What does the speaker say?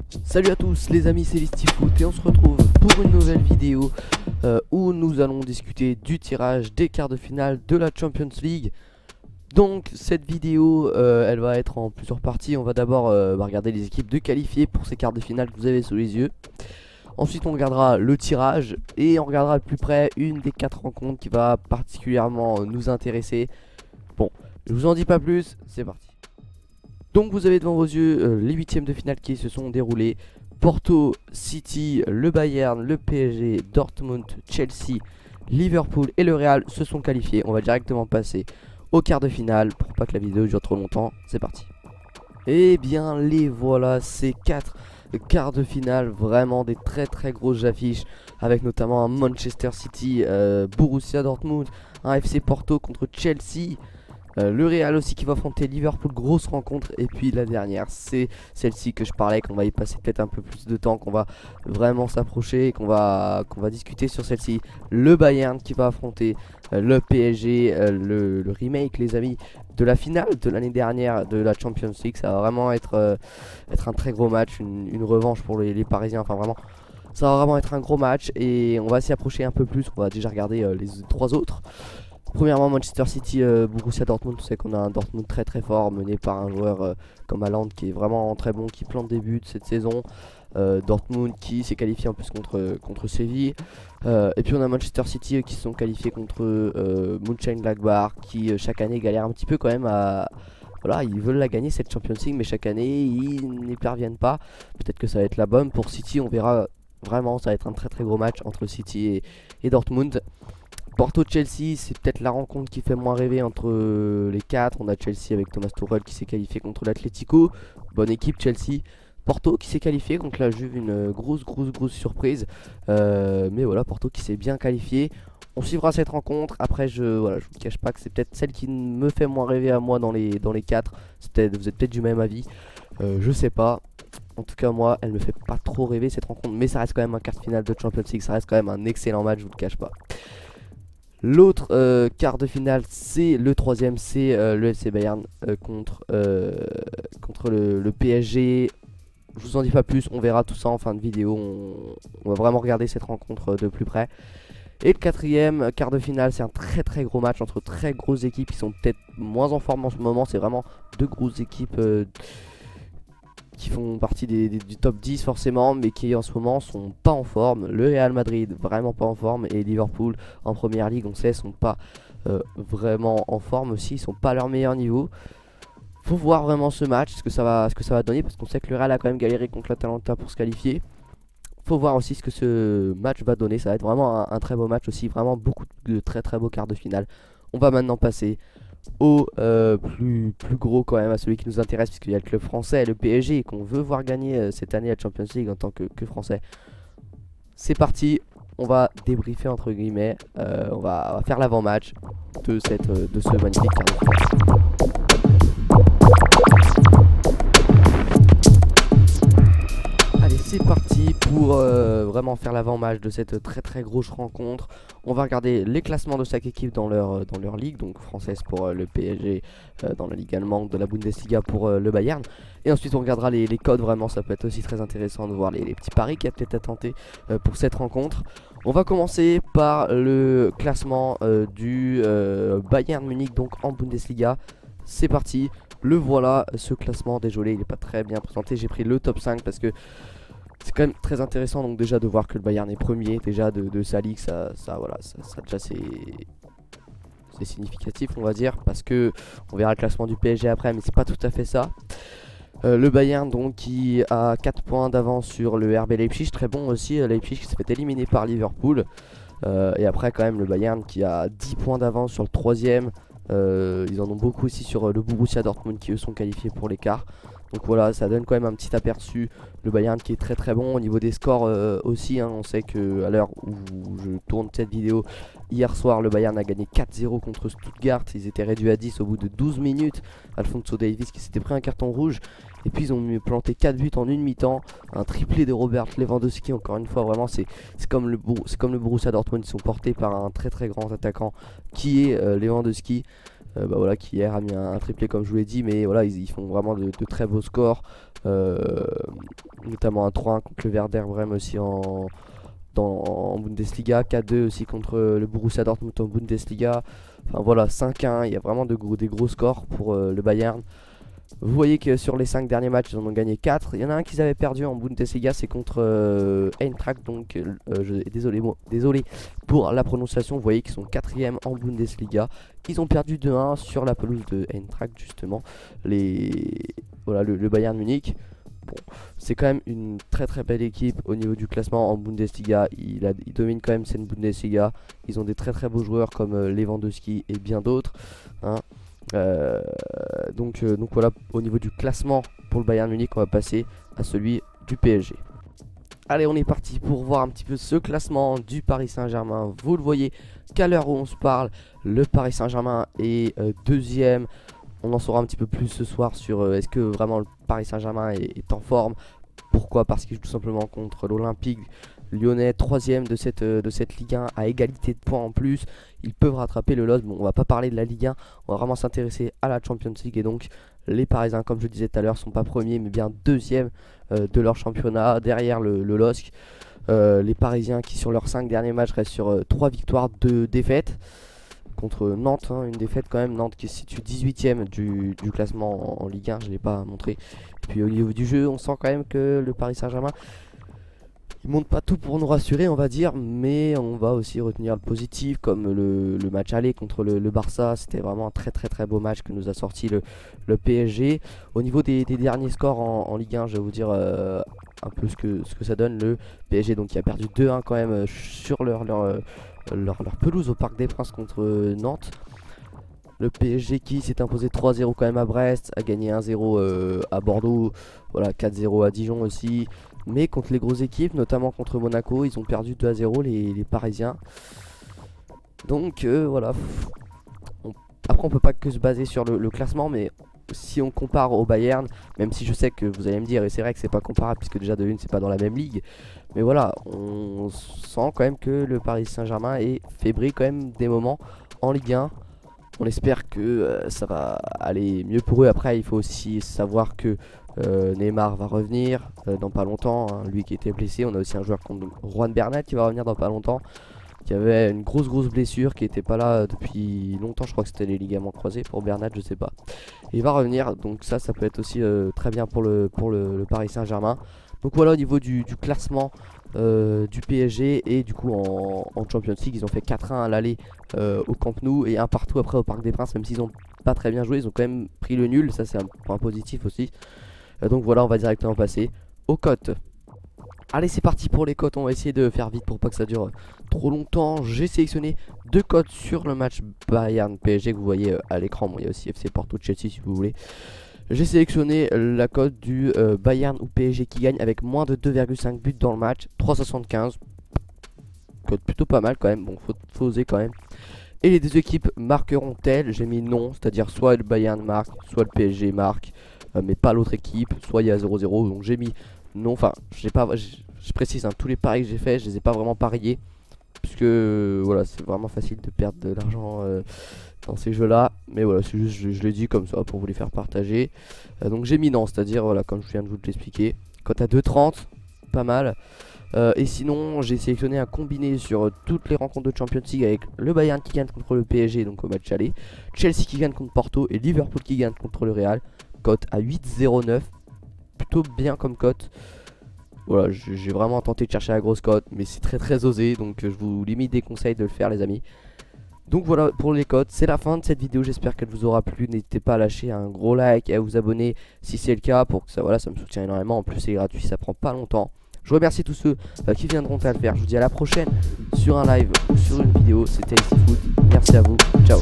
Salut à tous les amis, c'est Listifoot et on se retrouve pour une nouvelle vidéo où nous allons discuter du tirage des quarts de finale de la Champions League. Donc cette vidéo elle va être en plusieurs parties. On va d'abord regarder les équipes de qualifiés pour ces quarts de finale que vous avez sous les yeux. Ensuite on regardera le tirage et on regardera de plus près une des 4 rencontres qui va particulièrement nous intéresser. Bon, je vous en dis pas plus, c'est parti. Donc vous avez devant vos yeux les huitièmes de finale qui se sont déroulés. Porto, City, le Bayern, le PSG, Dortmund, Chelsea, Liverpool et le Real se sont qualifiés. On va directement passer au quart de finale pour pas que la vidéo dure trop longtemps. C'est parti. Et bien les voilà, ces 4 quarts de finale, vraiment des très grosses affiches, avec notamment un Manchester City, Borussia Dortmund, un FC Porto contre Chelsea. Le Real aussi qui va affronter Liverpool, grosse rencontre. Et puis la dernière, c'est celle-ci que je parlais, qu'on va y passer peut-être un peu plus de temps, qu'on va vraiment s'approcher, qu'on va discuter sur celle-ci. Le Bayern qui va affronter le PSG, le remake les amis de la finale de l'année dernière de la Champions League. Ça va vraiment être un très gros match, une revanche pour les Parisiens, enfin vraiment. Ça va vraiment être un gros match et on va s'y approcher un peu plus. On va déjà regarder les 3 autres. Premièrement, Manchester City, Borussia Dortmund. On sait qu'on a un Dortmund très fort, mené par un joueur comme Haaland qui est vraiment très bon, qui plante des buts cette saison. Dortmund qui s'est qualifié en plus contre Séville. Et puis on a Manchester City qui se sont qualifiés contre Mönchengladbach, qui chaque année galère un petit peu quand même à... Voilà, ils veulent la gagner cette Champions League, mais chaque année ils n'y parviennent pas. Peut-être que ça va être la bonne pour City, on verra. Vraiment, ça va être un très gros match entre City et Dortmund. Porto-Chelsea, c'est peut-être la rencontre qui fait moins rêver entre les 4. On a Chelsea avec Thomas Tuchel qui s'est qualifié contre l'Atlético. Bonne équipe Chelsea. Porto qui s'est qualifié contre la Juve, une grosse surprise. Mais voilà, Porto qui s'est bien qualifié. On suivra cette rencontre. Après, je vous cache pas que c'est peut-être celle qui me fait moins rêver à moi dans les 4. Vous êtes peut-être du même avis. Je sais pas. En tout cas, moi, elle me fait pas trop rêver cette rencontre. Mais ça reste quand même un quart de finale de Champions League. Ça reste quand même un excellent match, je vous le cache pas. L'autre quart de finale, c'est le troisième, c'est le FC Bayern contre le PSG. Je vous en dis pas plus, on verra tout ça en fin de vidéo. On va vraiment regarder cette rencontre de plus près. Et le quatrième quart de finale, c'est un très gros match entre très grosses équipes qui sont peut-être moins en forme en ce moment. C'est vraiment 2 grosses équipes qui font partie du top 10 forcément, mais qui en ce moment sont pas en forme. Le Real Madrid vraiment pas en forme, et Liverpool en première ligue on sait sont pas vraiment en forme aussi, ils sont pas à leur meilleur niveau. Faut voir vraiment ce match, ce que ça va donner, parce qu'on sait que le Real a quand même galéré contre l'Atalanta pour se qualifier. Faut voir aussi ce que ce match va donner. Ça va être vraiment un très beau match aussi, vraiment beaucoup de très beaux quarts de finale. On va maintenant passer au plus gros quand même, à celui qui nous intéresse, puisqu'il y a le club français, le PSG, qu'on veut voir gagner cette année la Champions League en tant que français. C'est parti, on va débriefer entre guillemets, on va faire l'avant-match de ce magnifique quart de finale. Allez, c'est parti pour vraiment faire l'avant-match de cette très grosse rencontre. On va regarder les classements de chaque équipe dans leur ligue, donc française pour le PSG, dans la ligue allemande, de la Bundesliga pour le Bayern. Et ensuite on regardera les codes, vraiment ça peut être aussi très intéressant de voir les petits paris qu'il y a peut-être à tenter pour cette rencontre. On va commencer par le classement du Bayern Munich, donc en Bundesliga. C'est parti, le voilà, ce classement. Désolé, il n'est pas très bien présenté, j'ai pris le top 5 parce que c'est quand même très intéressant, donc déjà de voir que le Bayern est premier déjà de sa ligue, ça déjà c'est significatif on va dire, parce que on verra le classement du PSG après, mais c'est pas tout à fait ça. Le Bayern donc qui a 4 points d'avance sur le RB Leipzig, très bon aussi, Leipzig qui s'est fait éliminer par Liverpool. Et après quand même le Bayern qui a 10 points d'avance sur le troisième. Ils en ont beaucoup aussi sur le Borussia Dortmund qui eux sont qualifiés pour l'écart. Donc voilà, ça donne quand même un petit aperçu. Le Bayern qui est très bon au niveau des scores aussi, hein. On sait que à l'heure où je tourne cette vidéo, hier soir le Bayern a gagné 4-0 contre Stuttgart. Ils étaient réduits à 10 au bout de 12 minutes. Alphonso Davies qui s'était pris un carton rouge. Et puis ils ont planté 4 buts en une mi-temps. Un triplé de Robert Lewandowski, encore une fois. Vraiment c'est comme le Borussia Dortmund. Ils sont portés par un très grand attaquant qui est Lewandowski. voilà, qui hier a mis un triplé comme je vous l'ai dit, mais voilà, ils font vraiment de très beaux scores, notamment un 3-1 contre le Werder Bremen aussi en Bundesliga, 4-2 aussi contre le Borussia Dortmund en Bundesliga. Enfin voilà, 5-1, il y a vraiment des gros scores pour le Bayern. Vous voyez que sur les 5 derniers matchs, ils en ont gagné 4. Il y en a un qu'ils avaient perdu en Bundesliga, c'est contre Eintracht. Donc désolé pour la prononciation. Vous voyez qu'ils sont 4e en Bundesliga. Ils ont perdu 2-1 sur la pelouse de Eintracht justement. Voilà, le Bayern Munich. Bon, c'est quand même une très belle équipe au niveau du classement en Bundesliga. Ils dominent quand même cette Bundesliga. Ils ont des très beaux joueurs comme Lewandowski et bien d'autres, hein. Donc voilà, au niveau du classement pour le Bayern Munich, on va passer à celui du PSG. Allez, on est parti pour voir un petit peu ce classement du Paris Saint-Germain. Vous le voyez qu'à l'heure où on se parle, le Paris Saint-Germain est deuxième. On en saura un petit peu plus ce soir sur est-ce que vraiment le Paris Saint-Germain est en forme. Pourquoi? Parce qu'il joue tout simplement contre l'Olympique Lyonnais, 3ème de cette Ligue 1 à égalité de points en plus. Ils peuvent rattraper le LOSC. Bon, on va pas parler de la Ligue 1, on va vraiment s'intéresser à la Champions League. Et donc les Parisiens, comme je disais tout à l'heure, sont pas premiers mais bien deuxième de leur championnat derrière le LOSC. Les Parisiens qui sur leurs 5 derniers matchs restent sur 3 victoires, 2 défaites. Contre Nantes, hein, une défaite quand même. Nantes qui se situe 18ème du classement en Ligue 1, je ne l'ai pas montré. Et puis au niveau du jeu, on sent quand même que le Paris Saint-Germain, il monte pas tout pour nous rassurer, on va dire, mais on va aussi retenir le positif, comme le match aller contre le Barça. C'était vraiment un très beau match que nous a sorti le PSG. Au niveau des derniers scores en Ligue 1, je vais vous dire un peu ce que ça donne. Le PSG donc qui a perdu 2-1 quand même sur leur pelouse au Parc des Princes contre Nantes. Le PSG qui s'est imposé 3-0 quand même à Brest, a gagné 1-0 à Bordeaux, voilà, 4-0 à Dijon aussi. Mais contre les grosses équipes, notamment contre Monaco, ils ont perdu 2-0 les Parisiens. Donc voilà. Après on peut pas que se baser sur le classement, mais si on compare au Bayern, même si je sais que vous allez me dire, et c'est vrai que c'est pas comparable puisque déjà de une c'est pas dans la même ligue, mais voilà, on sent quand même que le Paris Saint-Germain est fébrile quand même des moments en Ligue 1. On espère que ça va aller mieux pour eux. Après il faut aussi savoir que Neymar va revenir dans pas longtemps, hein, lui qui était blessé. On a aussi un joueur comme Juan Bernat qui va revenir dans pas longtemps, qui avait une grosse blessure, qui était pas là depuis longtemps. Je crois que c'était les ligaments croisés pour Bernat, je sais pas. Et il va revenir, donc ça peut être aussi très bien pour le Paris Saint-Germain. Donc voilà au niveau du classement du PSG. Et du coup en Champions League ils ont fait 4-1 à l'aller au Camp Nou et un partout après au Parc des Princes. Même s'ils ont pas très bien joué, ils ont quand même pris le nul, ça c'est un point positif aussi. Donc voilà, on va directement passer aux cotes. Allez, c'est parti pour les cotes, on va essayer de faire vite pour pas que ça dure trop longtemps. J'ai sélectionné 2 cotes sur le match Bayern PSG que vous voyez à l'écran. Bon, il y a aussi FC Porto Chelsea si vous voulez. J'ai sélectionné la cote du Bayern ou PSG qui gagne avec moins de 2,5 buts dans le match, 3,75. Cote plutôt pas mal quand même, bon faut oser quand même. Et les deux équipes marqueront-elles? J'ai mis non, c'est-à-dire soit le Bayern marque, soit le PSG marque, mais pas l'autre équipe, soit il y a 0-0. Donc j'ai mis non, enfin je précise, hein, tous les paris que j'ai fait, je les ai pas vraiment pariés, puisque voilà, c'est vraiment facile de perdre de l'argent dans ces jeux là. Mais voilà, c'est juste je l'ai dit comme ça pour vous les faire partager. Donc j'ai mis non, c'est-à-dire voilà, comme je viens de vous l'expliquer, cote à 2,30, pas mal. Et sinon j'ai sélectionné un combiné sur toutes les rencontres de Champions League avec le Bayern qui gagne contre le PSG donc au match aller, Chelsea qui gagne contre Porto et Liverpool qui gagne contre le Real. Cote à 8,09, plutôt bien comme cote. Voilà, j'ai vraiment tenté de chercher la grosse cote, mais c'est très osé, donc je vous limite des conseils de le faire les amis. Donc voilà pour les cotes, c'est la fin de cette vidéo, j'espère qu'elle vous aura plu. N'hésitez pas à lâcher un gros like et à vous abonner si c'est le cas, pour que ça, voilà, ça me soutient énormément. En plus c'est gratuit, ça prend pas longtemps. Je remercie tous ceux qui viendront à le faire. Je vous dis à la prochaine sur un live ou sur une vidéo. C'était ici Foot, merci à vous, ciao.